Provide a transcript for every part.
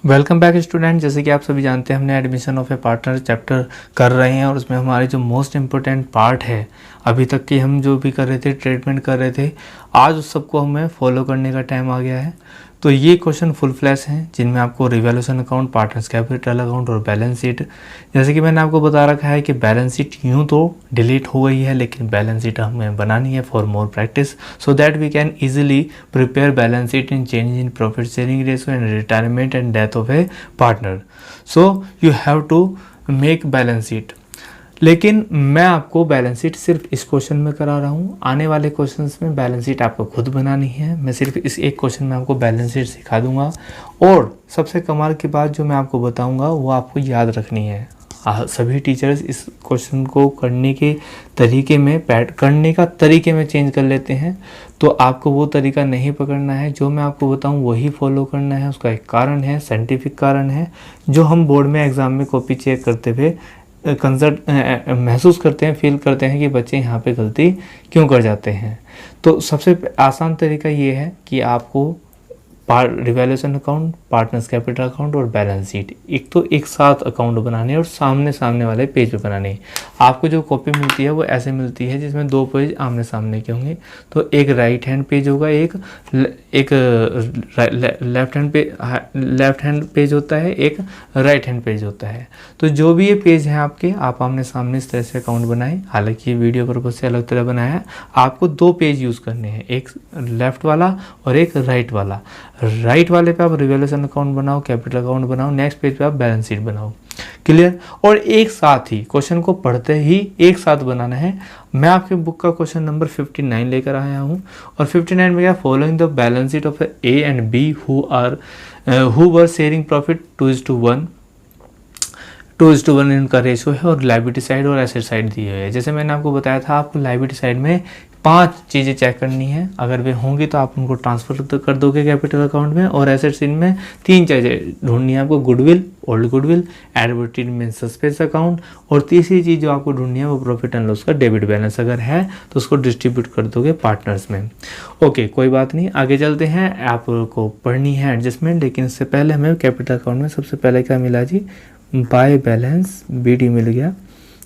Welcome back student. जैसे कि आप सभी जानते हैं, हमने admission of a partner chapter कर रहे हैं और उसमें हमारे जो मोस्ट इम्पोर्टेंट पार्ट है, अभी तक की हम जो भी कर रहे थे, ट्रीटमेंट कर रहे थे, आज उस सबको हमें फॉलो करने का टाइम आ गया है। तो ये क्वेश्चन फुल फ्लैश हैं जिनमें आपको revaluation account, partners capital account और बैलेंस शीट, जैसे कि मैंने आपको बता रखा है कि बैलेंस शीट यूँ तो डिलीट हो गई है, लेकिन बैलेंस शीट हमें बनानी है for more practice, so that we can easily prepare balance sheet in change in profit sharing ratio and retirement and death of a partner. So you have to make balance sheet. लेकिन मैं आपको balance sheet सिर्फ इस question में करा रहा हूँ। आने वाले क्वेश्चंस में बैलेंस शीट आपको खुद बनानी है। मैं सिर्फ इस एक क्वेश्चन में आपको बैलेंस शीट सिखा दूंगा और सबसे कमाल की बात जो मैं आपको बताऊंगा वो आपको याद रखनी है। सभी टीचर्स इस क्वेश्चन को करने के तरीके में चेंज कर लेते हैं, तो आपको वो तरीका नहीं पकड़ना है। जो मैं आपको बताऊं वही फॉलो करना है। उसका एक कारण है, साइंटिफिक कारण है, जो हम बोर्ड में एग्ज़ाम में कॉपी चेक करते हुए महसूस करते हैं, फील करते हैं कि बच्चे यहाँ पे गलती क्यों कर जाते हैं। तो सबसे आसान तरीका ये है कि आपको revaluation account, partners capital account और बैलेंस शीट एक साथ अकाउंट बनाने और सामने वाले पेज पे बनाने। आपको जो कॉपी मिलती है वो ऐसे मिलती है जिसमें दो पेज आमने सामने के होंगे। तो एक राइट हैंड पेज होगा, एक लेफ्ट हैंड पेज होता है, एक राइट हैंड पेज होता है। तो जो भी ये पेज है आपके, आप आमने सामने इस तरह से अकाउंट बनाएं। हालांकि ये वीडियो पर्पज से अलग तरह बनाया है। आपको दो पेज यूज़ करने हैं, एक लेफ्ट वाला और एक राइट वाला। राइट वाले पे आप रिवैल्यूएशन अकाउंट बनाओ, कैपिटल अकाउंट बनाओ, नेक्स्ट पेज पे आप बैलेंस शीट बनाओ। क्लियर? और एक साथ ही क्वेश्चन को पढ़ते ही एक साथ बनाना है। मैं आपके बुक का क्वेश्चन नंबर 59 लेकर आया हूँ और 59 में क्या, following the balance sheet of A and B who were sharing profit 2:1 इनका रेशो है और लाइबिलिटी साइड और एसेट साइड दी हुई है। जैसे मैंने आपको बताया था, आपको लाइबिलिटी साइड में 5 चीज़ें चेक करनी है। अगर वे होंगी तो आप उनको ट्रांसफर कर दोगे कैपिटल अकाउंट में। और एसेट साइड में 3 चीज़ें ढूंढनी है आपको, goodwill, old goodwill, advertisement suspense account, और तीसरी चीज़ जो आपको ढूंढनी है वो प्रॉफिट एंड लॉस का डेबिट बैलेंस। अगर है तो उसको डिस्ट्रीब्यूट कर दोगे पार्टनर्स में। ओके, कोई बात नहीं, आगे चलते हैं। आपको पढ़नी है एडजस्टमेंट, लेकिन इससे पहले हमें कैपिटल अकाउंट में सबसे पहले क्या मिला जी, बाय बैलेंस BD मिल गया।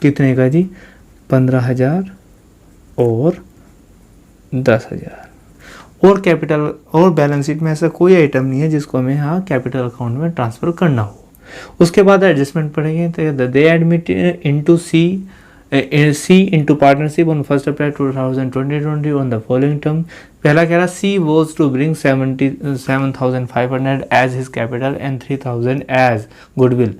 कितने का जी, 15,000 और 10,000। और कैपिटल और बैलेंस शीट में ऐसा कोई आइटम नहीं है जिसको हमें यहाँ कैपिटल अकाउंट में ट्रांसफर करना हो। उसके बाद एडजस्टमेंट पढ़ेंगे। तो they admit into C into partnership on 1 April 2020 on the following term. पहला कह रहा, C was to bring 7,500 as his capital and 3,000 as goodwill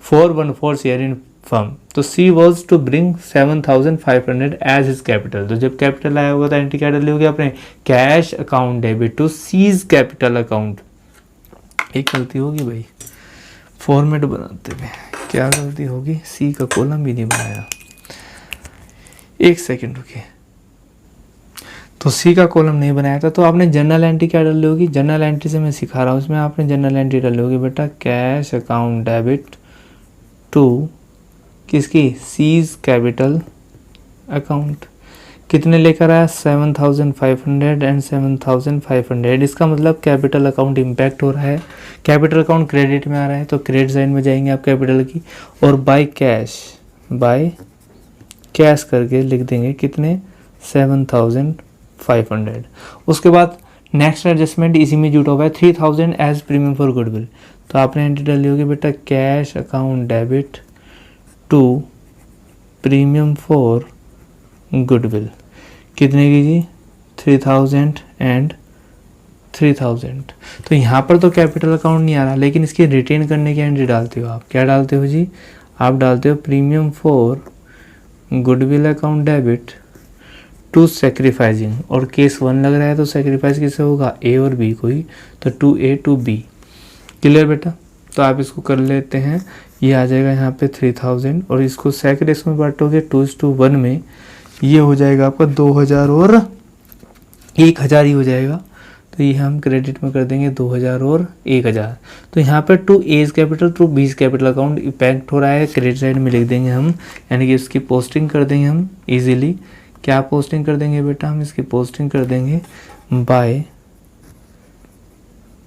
414 share in firm. तो C was to bring 7,500 as his capital. तो जब capital आया होगा तो entry क्या डाली होगी आपने, cash account debit to C's capital account. एक गलती होगी भाई, फॉर्मेट बनाते हुए क्या गलती होगी, सी का कॉलम भी नहीं बनाया। एक सेकेंड रुकिए, तो सी का कॉलम नहीं बनाया था तो आपने जनरल एंट्री क्या डाली होगी, जनरल एंट्री से मैं सिखा रहा हूँ, इसमें आपने जनरल एंट्री डाली होगी बेटा, कैश अकाउंट डेबिट टू किसकी, सीज कैपिटल अकाउंट। कितने लेकर आया, 7,500 एंड 7,500। इसका मतलब कैपिटल अकाउंट इम्पैक्ट हो रहा है, कैपिटल अकाउंट क्रेडिट में आ रहा है, तो क्रेडिट साइड में जाएंगे आप कैपिटल की। और बाय कैश करके लिख देंगे कितने, 7,500। उसके बाद नेक्स्ट एडजस्टमेंट इसी में जुटा हुआ है, 3,000 एज प्रीमियम फॉर गुडविल। तो आपने एंट्री डाली होगी बेटा, cash account debit to premium for goodwill. कितने की जी, 3,000 एंड 3,000। तो यहाँ पर तो कैपिटल अकाउंट नहीं आ रहा, लेकिन इसकी रिटेन करने की एंट्री डालते हो आप, क्या डालते हो जी, आप डालते हो premium for goodwill account debit to sacrificing. और केस 1 लग रहा है तो सेक्रीफाइस किससे होगा, A और B कोई, तो 2A to B। क्लियर बेटा? तो आप इसको कर लेते हैं, ये आ जाएगा यहाँ पे 3,000 और इसको सेकंड में बांटोगे 2:1 में, ये हो जाएगा आपका 2,000 और 1,000 ही हो जाएगा। तो ये हम क्रेडिट में कर देंगे 2,000 और 1,000। तो यहाँ पर to A's capital to B's capital account impact हो रहा है, क्रेडिट साइड में लिख देंगे हम, यानी कि इसकी पोस्टिंग कर देंगे हम इजीली। क्या पोस्टिंग कर देंगे बेटा, हम इसकी पोस्टिंग कर देंगे बाय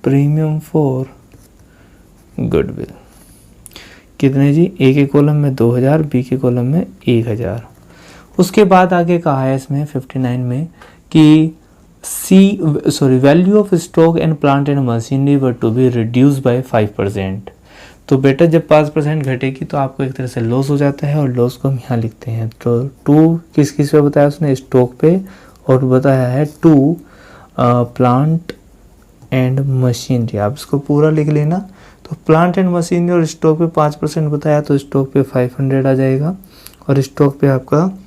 प्रीमियम फॉर गुडविल कितने जी, ए के कॉलम में 2000, बी के कॉलम में 1000। उसके बाद आगे कहा है इसमें 59 में कि value of stock and plant and machinery were to be reduce by 5%। तो बेटा जब 5% घटेगी तो आपको एक तरह से लॉस हो जाता है, और लॉस को हम यहाँ लिखते हैं। तो 2 किस किस पे बताया उसने, स्टॉक पे, और बताया है 2 प्लांट एंड मशीनरी। आप इसको पूरा लिख लेना। तो प्लांट एंड मशीनरी और स्टॉक पे 5% बताया, तो स्टॉक पे 500 आ जाएगा, और स्टॉक पे आपका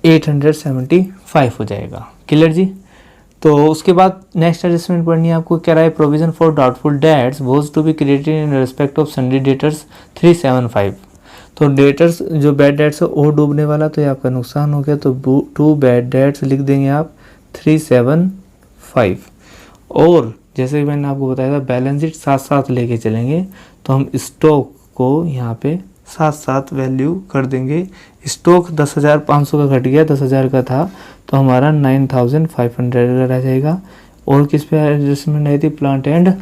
875 हो जाएगा। क्लियर जी। तो उसके बाद नेक्स्ट एडजस्टमेंट पढ़नी है आपको। क्या रहा है, provision for doubtful debts was to be created in respect of sundry debtors 375। तो डेटर्स जो बैड डेट्स है वो डूबने वाला, तो ये आपका नुकसान हो गया। तो 2 बैड डेट्स लिख देंगे आप 375। और जैसे कि मैंने आपको बताया था बैलेंस शीट साथ साथ लेके चलेंगे, तो हम स्टॉक को यहाँ पे साथ साथ वैल्यू कर देंगे। स्टॉक 10,500 का घट गया, 10,000 का था, तो हमारा 9,500 रह जाएगा। और किस पे एडजस्टमेंट आई थी, प्लांट एंड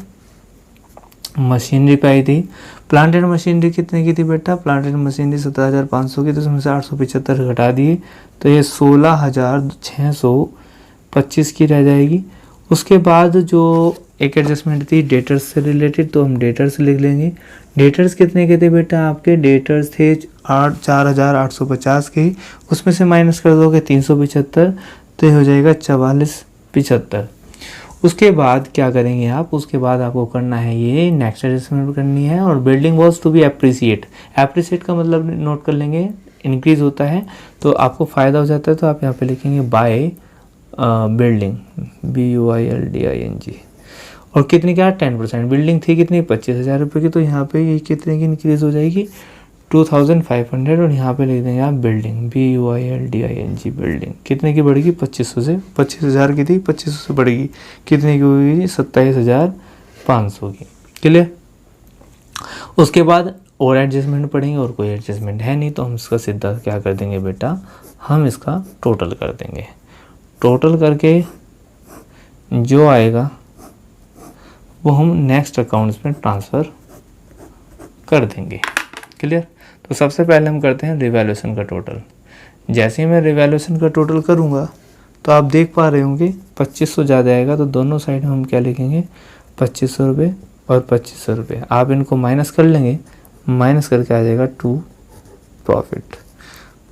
मशीनरी पे आई थी। प्लांट एंड मशीनरी कितने की थी बेटा, प्लांट एंड मशीनरी 17,500 की, तो उसमें से 875 घटा दिए, तो ये 16,625 की रह जाएगी। उसके बाद जो एक एडजस्टमेंट थी डेटर्स से रिलेटेड, तो हम डेटर्स लिख लेंगे। डेटर्स कितने के थे बेटा, आपके डेटर्स थे 4,850 के, उसमें से माइनस कर दोगे 375, तो ये हो जाएगा 4475। उसके बाद क्या करेंगे आप, उसके बाद आपको करना है ये नेक्स्ट एडजस्टमेंट करनी है। और building was to be appreciate का मतलब नोट कर लेंगे, इंक्रीज होता है तो आपको फ़ायदा हो जाता है, तो आप यहाँ पे लिखेंगे बाय बिल्डिंग, BUILDING। और कितनी क्या, 10%। बिल्डिंग थी कितनी, 25,000 रुपये की, तो यहाँ पे ये कितने की इंक्रीज हो जाएगी, 2,500। और यहाँ पे लिख देंगे आप बिल्डिंग, BUILDING बिल्डिंग कितने की बढ़ेगी, 2500 से, 25,000 की थी, 2500 से बढ़ेगी, कितने की होगी, 27,500 की। क्लियर। उसके बाद और एडजस्टमेंट पढ़ेंगे, और कोई एडजस्टमेंट है नहीं, तो हम इसका सीधा क्या कर देंगे बेटा, हम इसका टोटल कर देंगे। टोटल करके जो आएगा वो हम नेक्स्ट अकाउंट्स में ट्रांसफ़र कर देंगे। क्लियर। तो सबसे पहले हम करते हैं रिवैल्यूएशन का टोटल। जैसे ही मैं रिवैल्यूएशन का टोटल करूँगा तो आप देख पा रहे होंगे 2500 ज़्यादा आएगा, तो दोनों साइड हम क्या लिखेंगे, 2500 रुपये और 2500 रुपये। आप इनको माइनस कर लेंगे, माइनस करके आ जाएगा 2 प्रॉफिट।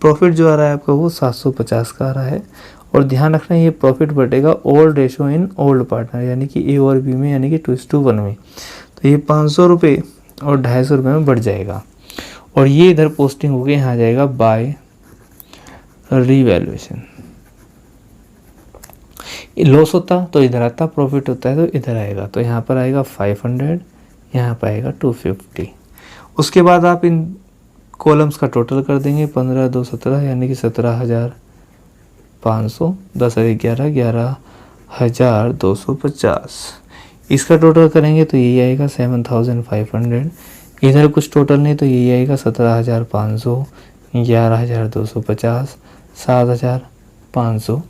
प्रॉफिट जो आ रहा है आपका वो 750 का आ रहा है। और ध्यान रखना ये प्रॉफिट बटेगा old ratio in old partner, यानी कि ए और बी में, यानी कि 2:1 में। तो ये 500 रुपये और 250 रुपये में बढ़ जाएगा, और ये इधर पोस्टिंग होके यहाँ आ जाएगा बाय रिवैल्यूएशन। लॉस होता तो इधर आता, प्रॉफिट होता है तो इधर आएगा, तो यहाँ पर आएगा 500, यहाँ पर आएगा 250। उसके बाद आप इन कॉलम्स का टोटल कर देंगे, 15 2 17, यानी कि 17,500, 10 11 11,250। इसका टोटल करेंगे तो यही आएगा 7,500। इधर कुछ टोटल नहीं, तो यही आएगा 17,500, 11,250, 7,500।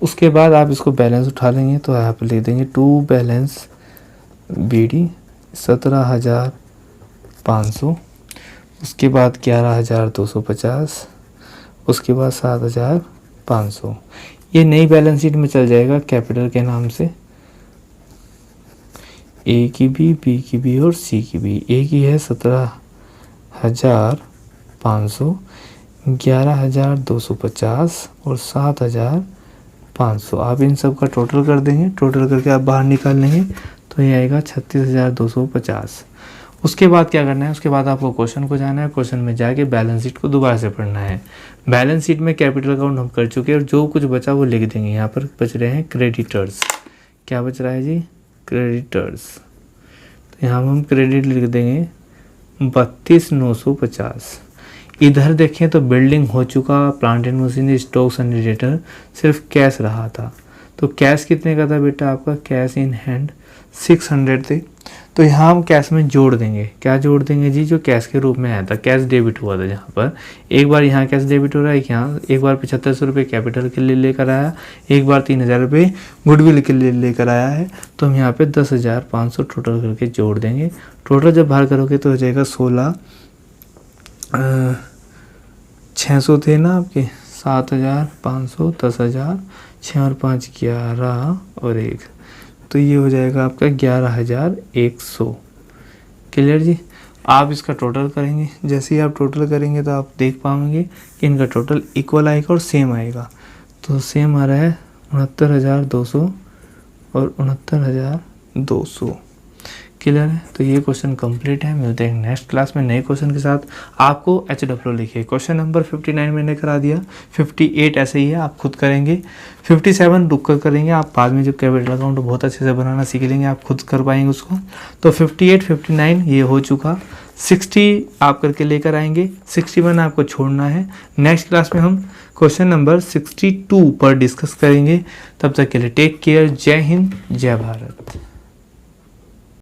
उसके बाद आप इसको बैलेंस उठा लेंगे, तो यहाँ पे लिख देंगे टू बैलेंस BD 17,500, उसके बाद 11,250, उसके बाद 7,500। ये नई बैलेंस शीट में चल जाएगा कैपिटल के नाम से, ए की भी, बी की भी और सी की भी। ए की है 17,500, 11,250 और 7,500। आप इन सब का टोटल कर देंगे, टोटल करके आप बाहर निकाल लेंगे, तो ये आएगा 36,250। उसके बाद क्या करना है, उसके बाद आपको क्वेश्चन को जाना है, क्वेश्चन में जाके बैलेंस शीट को दोबारा से पढ़ना है। बैलेंस शीट में कैपिटल अकाउंट हम कर चुके हैं, और जो कुछ बचा वो लिख देंगे। यहाँ पर बच रहे हैं क्रेडिटर्स। क्या बच रहा है जी, क्रेडिटर्स। तो यहाँ हम क्रेडिट लिख देंगे 32,950। इधर देखें तो बिल्डिंग हो चुका, plant and machinery, stock and debtor, सिर्फ कैश रहा था, तो कैश कितने का था बेटा आपका, कैश इन हैंड 600 थे। तो यहाँ हम कैश में जोड़ देंगे, क्या जोड़ देंगे जी, जो कैश के रूप में आया था, कैश डेबिट हुआ था जहाँ पर। एक बार यहाँ कैश डेबिट हो रहा है, यहाँ एक बार 7500 रुपये कैपिटल के लिए लेकर आया, एक बार 3000 रुपये गुडविल के लिए लेकर आया है। तो हम यहाँ पे 10,500 टोटल करके जोड़ देंगे। टोटल जब बाहर करोगे तो हो जाएगा 16,600 थे ना आपके, 7,500, 10,000, 6 और 5 11 और 1, तो ये हो जाएगा आपका 11,100। क्लियर जी। आप इसका टोटल करेंगे, जैसे ही आप टोटल करेंगे तो आप देख पाएंगे कि इनका टोटल इक्वल आएगा और सेम आएगा। तो सेम आ रहा है 69,200 और 69,200। क्लियर है। तो ये क्वेश्चन कंप्लीट है। मिलते हैं नेक्स्ट क्लास में नए क्वेश्चन के साथ। आपको HW लिखिए, क्वेश्चन नंबर 59 मैंने करा दिया, 58 ऐसे ही है, आप खुद करेंगे, 57 रुक कर करेंगे। आप बाद में जो कैपिटल अकाउंट बहुत अच्छे से बनाना सीख लेंगे, आप खुद कर पाएंगे उसको। तो 58, 59 ये हो चुका, 60 आप करके लेकर आएंगे, 61 आपको छोड़ना है। नेक्स्ट क्लास में हम क्वेश्चन नंबर 62 पर डिस्कस करेंगे। तब तक के लिए टेक केयर। जय हिंद, जय भारत।